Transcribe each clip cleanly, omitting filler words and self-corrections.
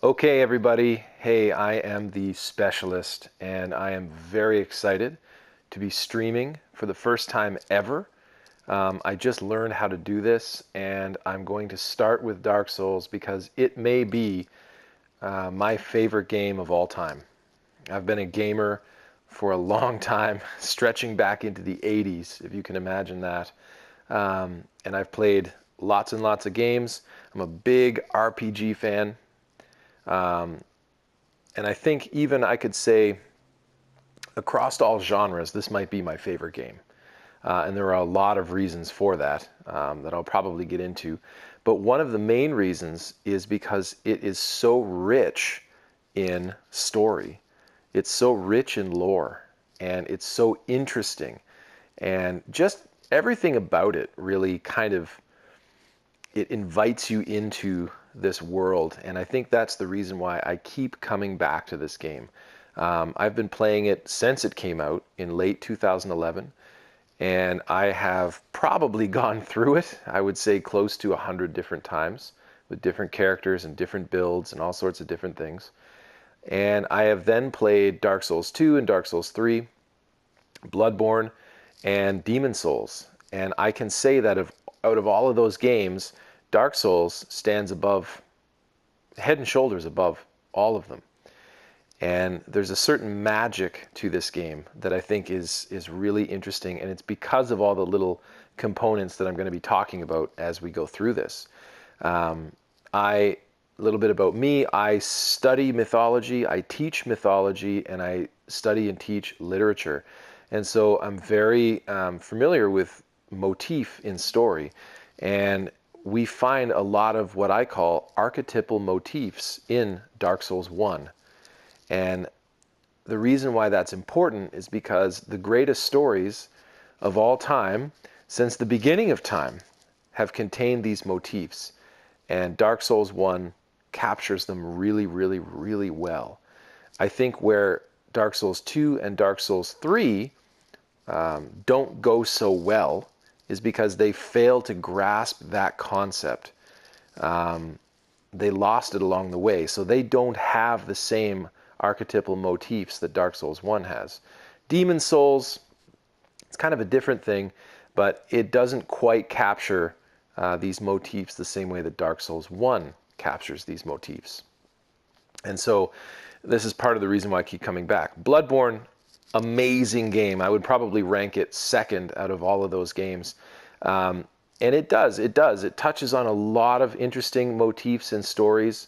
Okay, everybody. Hey, I am the specialist, and I am very excited to be streaming for the first time ever. I just learned how to do this, and I'm going to start with Dark Souls because it may be my favorite game of all time. I've been a gamer for a long time, stretching back into the 80s, if you can imagine that. And I've played lots and lots of games. I'm a big RPG fan. And I think even I could say across all genres, this might be my favorite game. And there are a lot of reasons for that that I'll probably get into. But one of the main reasons is because it is so rich in story. It's so rich in lore, and it's so interesting. And just everything about it really kind of it invites you into this world, and I think that's the reason why I keep coming back to this game. I've been playing it since it came out in late 2011, and I have probably gone through it, I would say close to 100 different times with different characters and different builds and all sorts of different things. And I have then played Dark Souls 2 and Dark Souls 3, Bloodborne, and Demon Souls. And I can say that out of all of those games, Dark Souls stands above, head and shoulders above all of them. And there's a certain magic to this game that I think is really interesting, and it's because of all the little components that I'm going to be talking about as we go through this. A little bit about me: I study mythology, I teach mythology, and I study and teach literature. And so I'm very familiar with motif in story. And we find a lot of what I call archetypal motifs in Dark Souls 1. And the reason why that's important is because the greatest stories of all time, since the beginning of time, have contained these motifs. And Dark Souls 1 captures them really, really, really well. I think where Dark Souls 2 and Dark Souls 3 don't go so well is because they fail to grasp that concept. They lost it along the way, so they don't have the same archetypal motifs that Dark Souls 1 has. Demon Souls, it's kind of a different thing, but it doesn't quite capture these motifs the same way that Dark Souls 1 captures these motifs. And so this is part of the reason why I keep coming back. Bloodborne, amazing game. I would probably rank it second out of all of those games. And it does. It touches on a lot of interesting motifs and stories.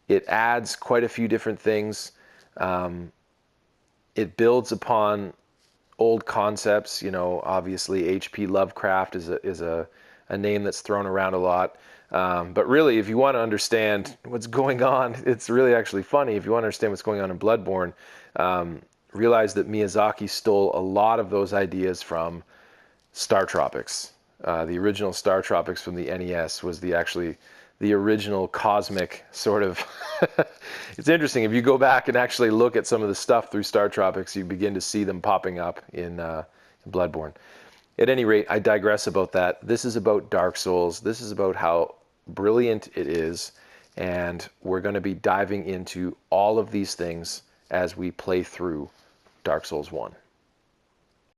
It adds quite a few different things. It builds upon old concepts. You know, obviously H.P. Lovecraft is a name that's thrown around a lot. But really, if you want to understand what's going on, it's really actually funny. If you want to understand what's going on in Bloodborne, realize that Miyazaki stole a lot of those ideas from Star Tropics. The original Star Tropics from the NES was the original cosmic sort of. It's interesting if you go back and actually look at some of the stuff through Star Tropics, you begin to see them popping up in Bloodborne. At any rate, I digress about that. This is about Dark Souls. This is about how brilliant it is, and we're going to be diving into all of these things as we play through Dark Souls 1.